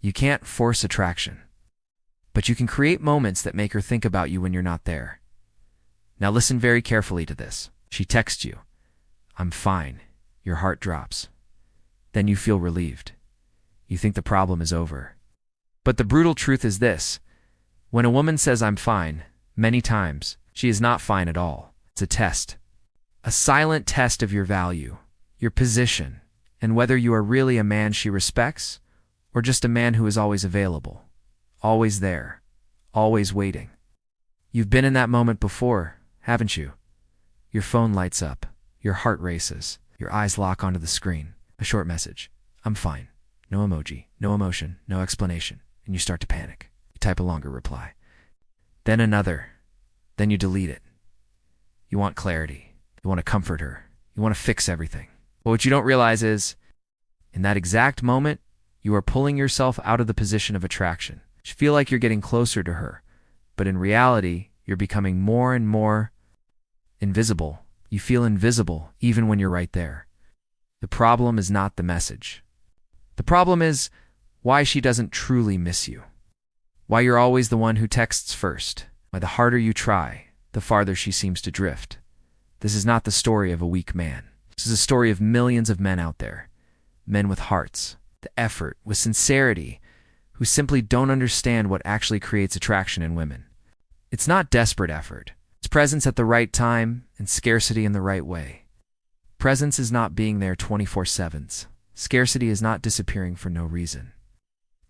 You can't force attraction, but you can create moments that make her think about you when you're not there. Now listen very carefully to this. She texts you, "I'm fine." Your heart drops. Then you feel relieved. You think the problem is over. But the brutal truth is this. When a woman says "I'm fine," many times, she is not fine at all. It's a test. A silent test of your value, your position, and whether you are really a man she respects or just a man who is always available, always there, always waiting. You've been in that moment before, haven't you? Your phone lights up, your heart races, your eyes lock onto the screen. A short message, "I'm fine." No emoji, no emotion, no explanation, and you start to panic. You type a longer reply. Then another. Then you delete it. You want clarity. You want to comfort her. You want to fix everything. But what you don't realize is, in that exact moment, you are pulling yourself out of the position of attraction. You feel like you're getting closer to her, but in reality, you're becoming more and more invisible. You feel invisible even when you're right there. The problem is not the message. The problem is why she doesn't truly miss you. Why you're always the one who texts first. Why the harder you try, the farther she seems to drift. This is not the story of a weak man. This is a story of millions of men out there. Men with hearts, the effort, with sincerity, who simply don't understand what actually creates attraction in women. It's not desperate effort. It's presence at the right time and scarcity in the right way. Presence is not being there 24/7. Scarcity is not disappearing for no reason.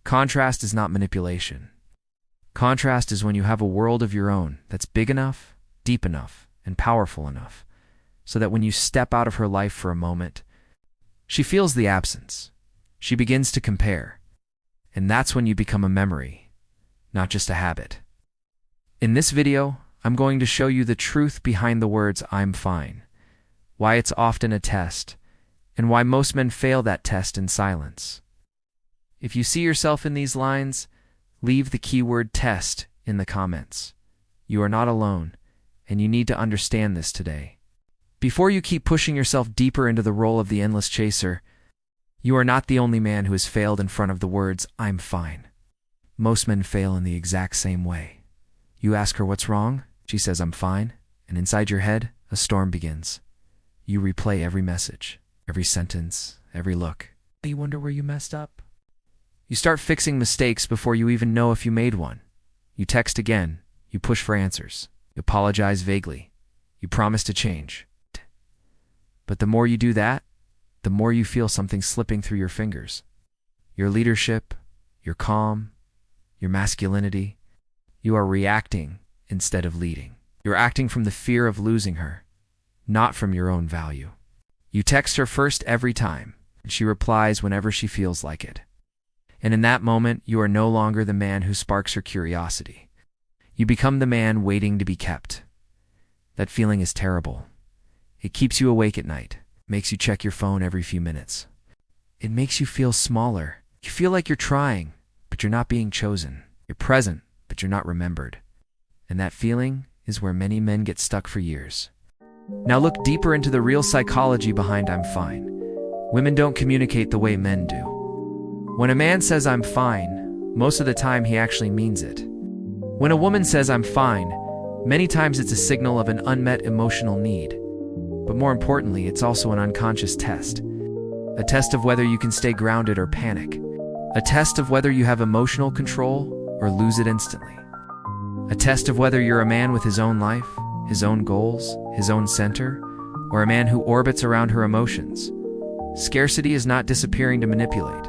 Contrast is not manipulation. Contrast is when you have a world of your own that's big enough, deep enough, and powerful enough, so that when you step out of her life for a moment, she feels the absence. She begins to compare. And that's when you become a memory, not just a habit. In this video, I'm going to show you the truth behind the words "I'm fine," why it's often a test, and why most men fail that test in silence. If you see yourself in these lines, leave the keyword "test" in the comments. You are not alone, and you need to understand this today. Before you keep pushing yourself deeper into the role of the endless chaser, you are not the only man who has failed in front of the words "I'm fine." Most men fail in the exact same way. You ask her what's wrong, she says "I'm fine," and inside your head, a storm begins. You replay every message, every sentence, every look. You wonder where you messed up. You start fixing mistakes before you even know if you made one. You text again, you push for answers, you apologize vaguely, you promise to change. But the more you do that, the more you feel something slipping through your fingers. Your leadership, your calm, your masculinity. You are reacting instead of leading. You're acting from the fear of losing her, not from your own value. You text her first every time, and she replies whenever she feels like it. And in that moment, you are no longer the man who sparks her curiosity. You become the man waiting to be kept. That feeling is terrible. It keeps you awake at night, makes you check your phone every few minutes. It makes you feel smaller. You feel like you're trying, but you're not being chosen. You're present, but you're not remembered. And that feeling is where many men get stuck for years. Now look deeper into the real psychology behind "I'm fine." Women don't communicate the way men do. When a man says "I'm fine," most of the time he actually means it. When a woman says "I'm fine," many times it's a signal of an unmet emotional need. But more importantly, it's also an unconscious test. A test of whether you can stay grounded or panic. A test of whether you have emotional control or lose it instantly. A test of whether you're a man with his own life, his own goals, his own center, or a man who orbits around her emotions. Scarcity is not disappearing to manipulate.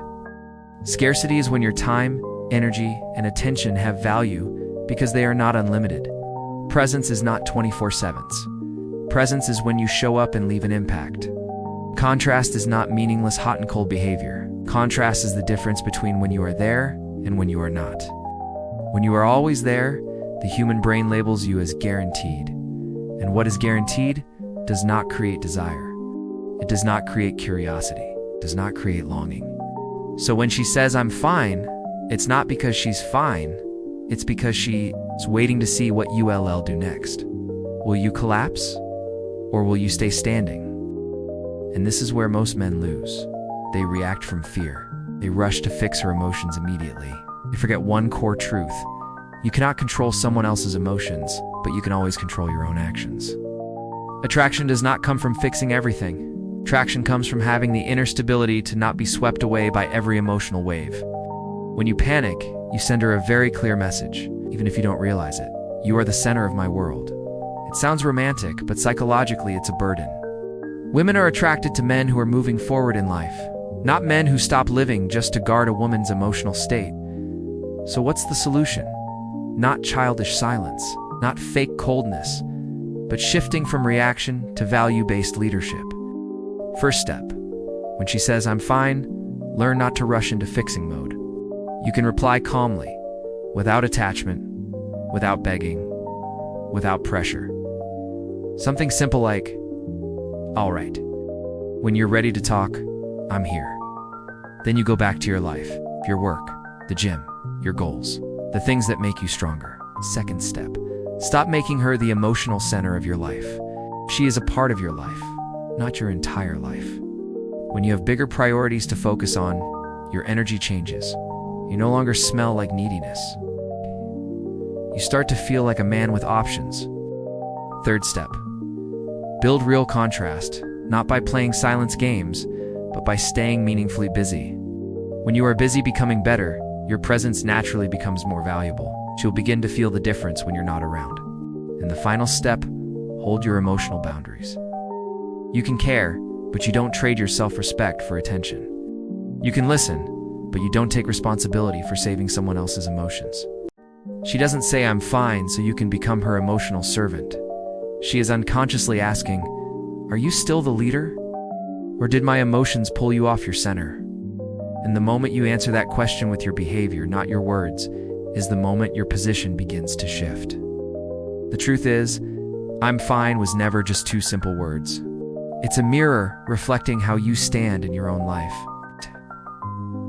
Scarcity is when your time, energy, and attention have value because they are not unlimited. Presence is not 24/7. Presence is when you show up and leave an impact. Contrast is not meaningless hot and cold behavior. Contrast is the difference between when you are there and when you are not. When you are always there, the human brain labels you as guaranteed. And what is guaranteed does not create desire. It does not create curiosity. It does not create longing. So when she says "I'm fine," it's not because she's fine. It's because she is waiting to see what you'll do next. Will you collapse? Or will you stay standing? And this is where most men lose. They react from fear. They rush to fix her emotions immediately. They forget one core truth. You cannot control someone else's emotions, but you can always control your own actions. Attraction does not come from fixing everything. Attraction comes from having the inner stability to not be swept away by every emotional wave. When you panic, you send her a very clear message, even if you don't realize it. You are the center of my world. It sounds romantic, but psychologically it's a burden. Women are attracted to men who are moving forward in life, not men who stop living just to guard a woman's emotional state. So what's the solution? Not childish silence, not fake coldness, but shifting from reaction to value-based leadership. First step, when she says, "I'm fine," learn not to rush into fixing mode. You can reply calmly, without attachment, without begging, without pressure. Something simple like, "All right. When you're ready to talk, I'm here." Then you go back to your life, your work, the gym, your goals, the things that make you stronger. Second step, stop making her the emotional center of your life. She is a part of your life, not your entire life. When you have bigger priorities to focus on, your energy changes. You no longer smell like neediness. You start to feel like a man with options. Third step, build real contrast, not by playing silence games, but by staying meaningfully busy. When you are busy becoming better, your presence naturally becomes more valuable. She'll begin to feel the difference when you're not around. And the final step, hold your emotional boundaries. You can care, but you don't trade your self-respect for attention. You can listen, but you don't take responsibility for saving someone else's emotions. She doesn't say, "I'm fine," so you can become her emotional servant. She is unconsciously asking, "Are you still the leader? Or did my emotions pull you off your center?" And the moment you answer that question with your behavior, not your words, is the moment your position begins to shift. The truth is, "I'm fine" was never just two simple words. It's a mirror reflecting how you stand in your own life.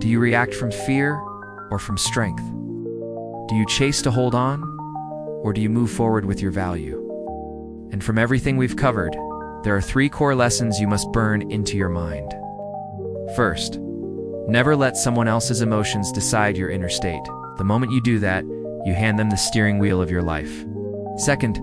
Do you react from fear or from strength? Do you chase to hold on, or do you move forward with your value? And from everything we've covered, there are 3 core lessons you must burn into your mind. First, never let someone else's emotions decide your inner state. The moment you do that, you hand them the steering wheel of your life. Second,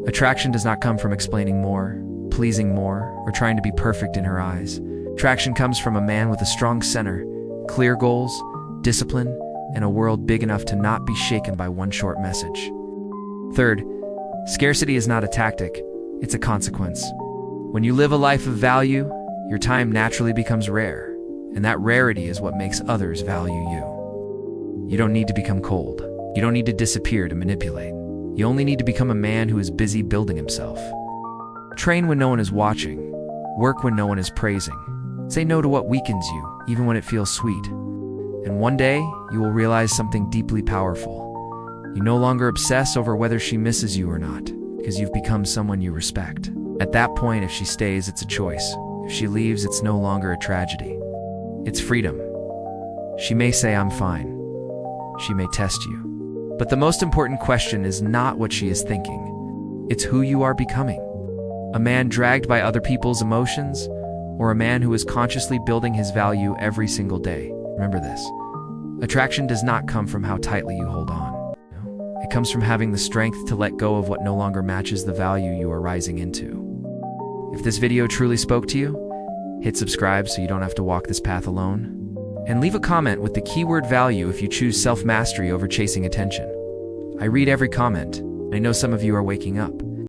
attraction does not come from explaining more, pleasing more, or trying to be perfect in her eyes. Attraction comes from a man with a strong center, clear goals, discipline, and a world big enough to not be shaken by one short message. Third, scarcity is not a tactic, it's a consequence. When you live a life of value, your time naturally becomes rare, and that rarity is what makes others value you. You don't need to become cold. You don't need to disappear to manipulate. You only need to become a man who is busy building himself. Train when no one is watching. Work when no one is praising. Say no to what weakens you, even when it feels sweet. And one day, you will realize something deeply powerful. You no longer obsess over whether she misses you or not, because you've become someone you respect. At that point, if she stays, it's a choice. If she leaves, it's no longer a tragedy. It's freedom. She may say, "I'm fine." She may test you. But the most important question is not what she is thinking. It's who you are becoming. A man dragged by other people's emotions, or a man who is consciously building his value every single day. Remember this. Attraction does not come from how tightly you hold on. It comes from having the strength to let go of what no longer matches the value you are rising into. If this video truly spoke to you, hit subscribe so you don't have to walk this path alone. And leave a comment with the keyword value if you choose self-mastery over chasing attention. I read every comment. I know some of you are waking up.